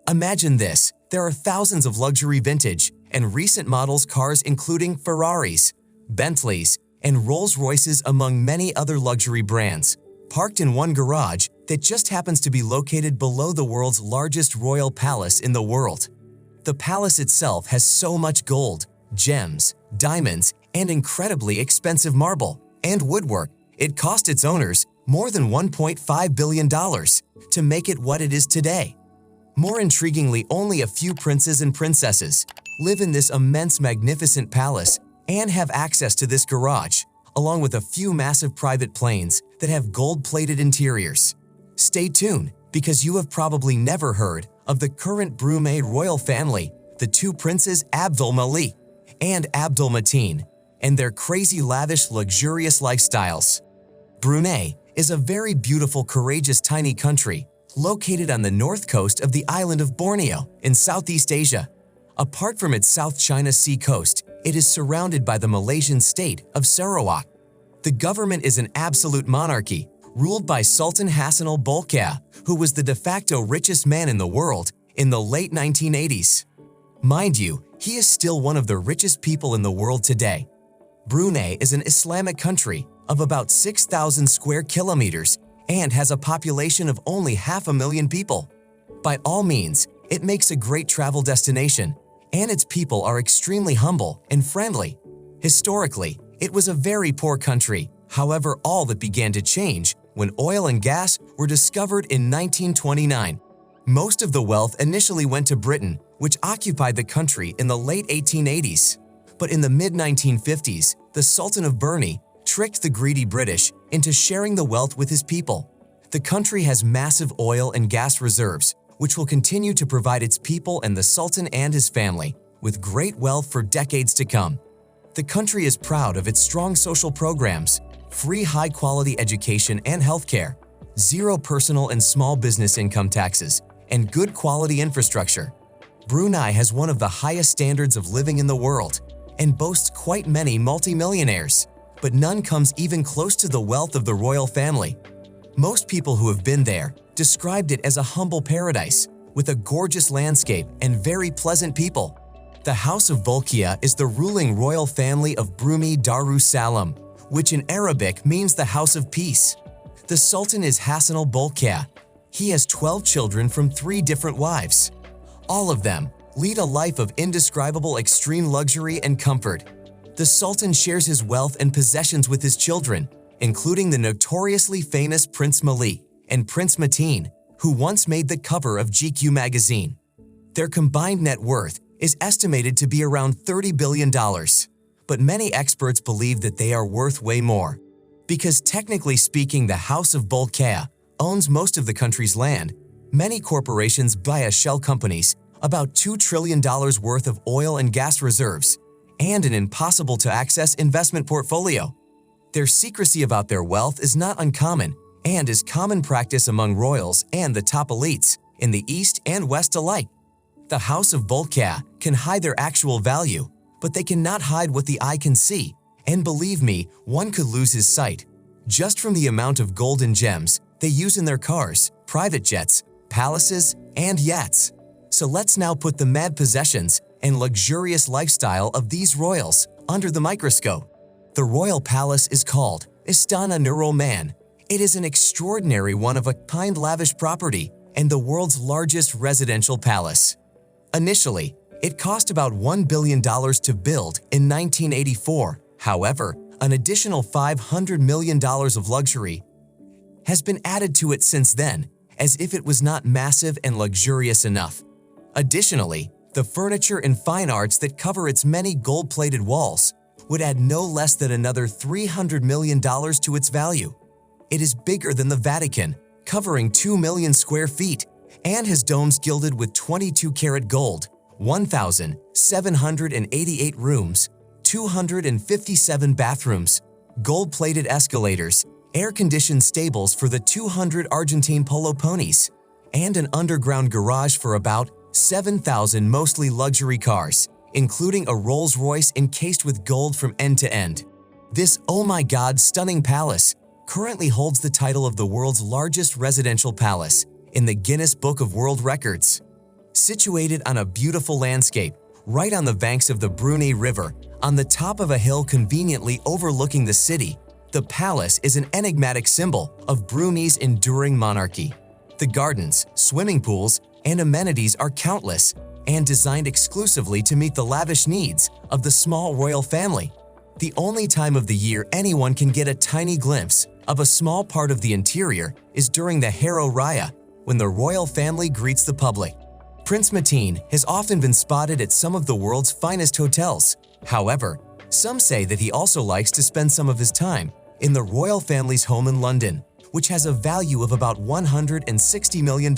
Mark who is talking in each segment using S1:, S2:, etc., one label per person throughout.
S1: Imagine this, there are thousands of luxury vintage and recent models cars including Ferraris, Bentleys, and Rolls-Royces among many other luxury brands, parked in one garage that just happens to be located below the world's largest royal palace in the world. The palace itself has so much gold, gems, diamonds, and incredibly expensive marble and woodwork. It cost its owners more than $1.5 billion to make it what it is today. More intriguingly, only a few princes and princesses live in this immense, magnificent palace and have access to this garage, along with a few massive private planes that have gold-plated interiors. Stay tuned, because you have probably never heard of the current Brunei royal family, the two princes Abdul Malik and Abdul Mateen, and their crazy, lavish, luxurious lifestyles. Brunei is a very beautiful, courageous, tiny country located on the north coast of the island of Borneo in Southeast Asia. Apart from its South China Sea coast, it is surrounded by the Malaysian state of Sarawak. The government is an absolute monarchy, ruled by Sultan Hassanal Bolkiah, who was the de facto richest man in the world in the late 1980s. Mind you, he is still one of the richest people in the world today. Brunei is an Islamic country of about 6,000 square kilometers and has a population of only 500,000 people. By all means, it makes a great travel destination, and its people are extremely humble and friendly. Historically, it was a very poor country. However, all that began to change when oil and gas were discovered in 1929. Most of the wealth initially went to Britain, which occupied the country in the late 1880s. But in the mid-1950s, the Sultan of Brunei tricked the greedy British into sharing the wealth with his people. The country has massive oil and gas reserves, which will continue to provide its people and the Sultan and his family with great wealth for decades to come. The country is proud of its strong social programs, free high-quality education and healthcare, zero personal and small business income taxes, and good quality infrastructure. Brunei has one of the highest standards of living in the world and boasts quite many multimillionaires, but none comes even close to the wealth of the royal family. Most people who have been there described it as a humble paradise with a gorgeous landscape and very pleasant people. The House of Bolkiah is the ruling royal family of Brunei Darussalam, which in Arabic means the House of Peace. The Sultan is Hassanal Bolkiah. He has 12 children from 3 different wives. All of them lead a life of indescribable extreme luxury and comfort. The Sultan shares his wealth and possessions with his children, including the notoriously famous Prince Malik and Prince Mateen, who once made the cover of GQ magazine. Their combined net worth is estimated to be around $30 billion, but many experts believe that they are worth way more. Because technically speaking, the House of Bolkiah owns most of the country's land. Many corporations buy as shell companies about $2 trillion worth of oil and gas reserves and an impossible-to-access investment portfolio. Their secrecy about their wealth is not uncommon and is common practice among royals and the top elites in the East and West alike. The House of Bolkiah can hide their actual value, but they cannot hide what the eye can see, and believe me, one could lose his sight just from the amount of gold and gems they use in their cars, private jets, palaces, and yachts. So let's now put the mad possessions and luxurious lifestyle of these royals under the microscope. The royal palace is called Istana Nurul Man. It is an extraordinary one-of-a-kind lavish property and the world's largest residential palace. Initially, it cost about $1 billion to build in 1984. However, an additional $500 million of luxury has been added to it since then, as if it was not massive and luxurious enough. Additionally, the furniture and fine arts that cover its many gold-plated walls would add no less than another $300 million to its value. It is bigger than the Vatican, covering 2 million square feet, and has domes gilded with 22-karat gold, 1,788 rooms, 257 bathrooms, gold-plated escalators, air-conditioned stables for the 200 Argentine polo ponies, and an underground garage for about 7,000 mostly luxury cars, including a Rolls-Royce encased with gold from end to end. This oh my god stunning palace currently holds the title of the world's largest residential palace in the Guinness Book of World Records. Situated on a beautiful landscape, right on the banks of the Brunei River, on the top of a hill conveniently overlooking the city, the palace is an enigmatic symbol of Brunei's enduring monarchy. The gardens, swimming pools, and amenities are countless and designed exclusively to meet the lavish needs of the small royal family. The only time of the year anyone can get a tiny glimpse of a small part of the interior is during the Hari Raya, when the royal family greets the public. Prince Mateen has often been spotted at some of the world's finest hotels. However, some say that he also likes to spend some of his time in the royal family's home in London, which has a value of about $160 million.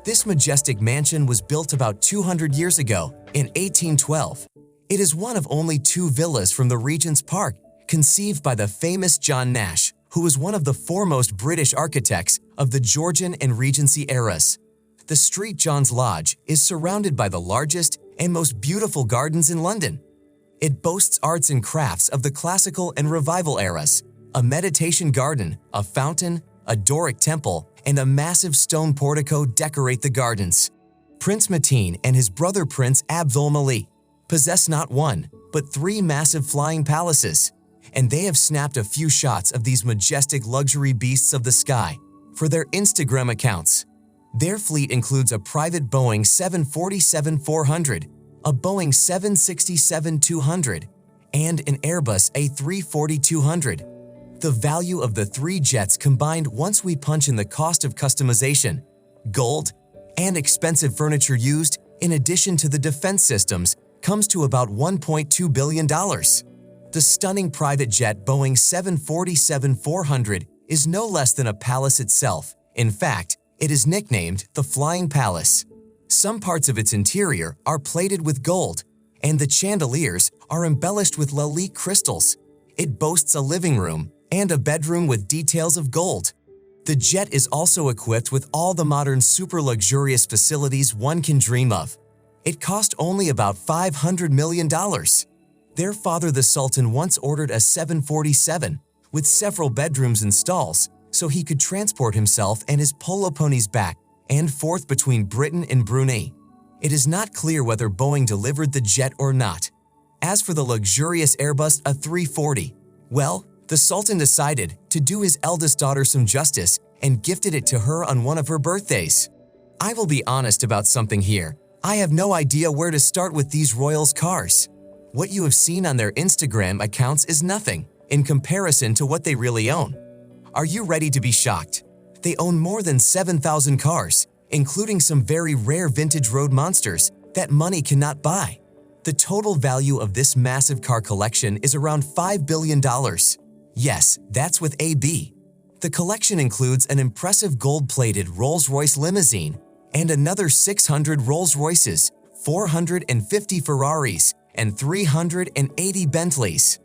S1: This majestic mansion was built about 200 years ago, in 1812. It is one of only 2 villas from the Regent's Park, conceived by the famous John Nash, who was one of the foremost British architects of the Georgian and Regency eras. The St. John's Lodge is surrounded by the largest and most beautiful gardens in London. It boasts arts and crafts of the classical and revival eras, a meditation garden, a fountain, a Doric temple, and a massive stone portico decorate the gardens. Prince Mateen and his brother Prince Abdul Malik possess not one, but 3 massive flying palaces, and they have snapped a few shots of these majestic luxury beasts of the sky for their Instagram accounts. Their fleet includes a private Boeing 747-400, a Boeing 767-200, and an Airbus A340-200. The value of the 3 jets combined once we punch in the cost of customization, gold, and expensive furniture used in addition to the defense systems comes to about $1.2 billion. The stunning private jet Boeing 747-400 is no less than a palace itself. In fact, it is nicknamed the Flying Palace. Some parts of its interior are plated with gold, and the chandeliers are embellished with lavish crystals. It boasts a living room and a bedroom with details of gold. The jet is also equipped with all the modern super luxurious facilities one can dream of. It cost only about $500 million. Their father, the Sultan, once ordered a 747 with several bedrooms and stalls so he could transport himself and his polo ponies back and forth between Britain and Brunei. It is not clear whether Boeing delivered the jet or not. As for the luxurious Airbus A340, well, the Sultan decided to do his eldest daughter some justice and gifted it to her on one of her birthdays. I will be honest about something here. I have no idea where to start with these royals' cars. What you have seen on their Instagram accounts is nothing in comparison to what they really own. Are you ready to be shocked? They own more than 7,000 cars, including some very rare vintage road monsters that money cannot buy. The total value of this massive car collection is around $5 billion. Yes, that's with AB. The collection includes an impressive gold-plated Rolls-Royce limousine and another 600 Rolls-Royces, 450 Ferraris, and 380 Bentleys.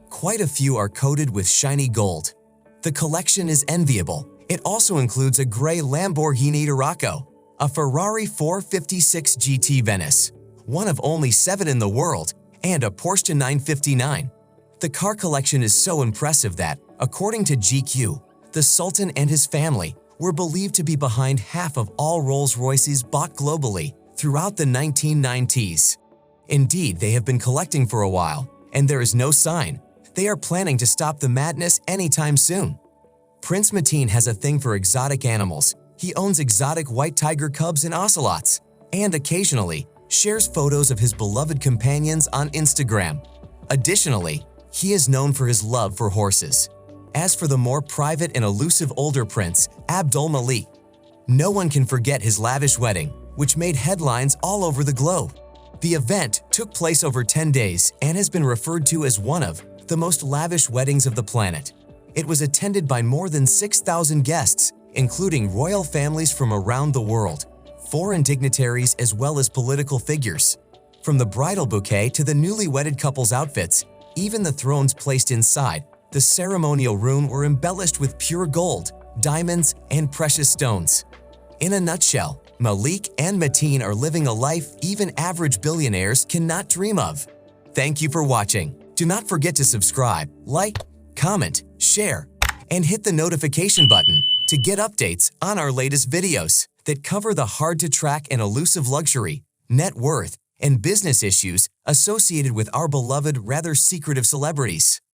S1: Quite a few are coated with shiny gold. The collection is enviable. It also includes a gray Lamborghini Tarocco, a Ferrari 456 GT Venice, one of only 7 in the world, and a Porsche 959. The car collection is so impressive that, according to GQ, the Sultan and his family were believed to be behind half of all Rolls-Royces bought globally throughout the 1990s. Indeed, they have been collecting for a while, and there is no sign they are planning to stop the madness anytime soon. Prince Mateen has a thing for exotic animals. He owns exotic white tiger cubs and ocelots, and occasionally shares photos of his beloved companions on Instagram. Additionally, he is known for his love for horses. As for the more private and elusive older prince, Abdul Malik, no one can forget his lavish wedding, which made headlines all over the globe. The event took place over 10 days and has been referred to as one of the most lavish weddings of the planet. It was attended by more than 6,000 guests, including royal families from around the world, foreign dignitaries as well as political figures. From the bridal bouquet to the newly wedded couple's outfits, even the thrones placed inside the ceremonial room were embellished with pure gold, diamonds, and precious stones. In a nutshell, Malik and Mateen are living a life even average billionaires cannot dream of. Thank you for watching. Do not forget to subscribe, like, comment, share, and hit the notification button to get updates on our latest videos that cover the hard-to-track and elusive luxury, net worth, and business issues associated with our beloved, rather secretive celebrities.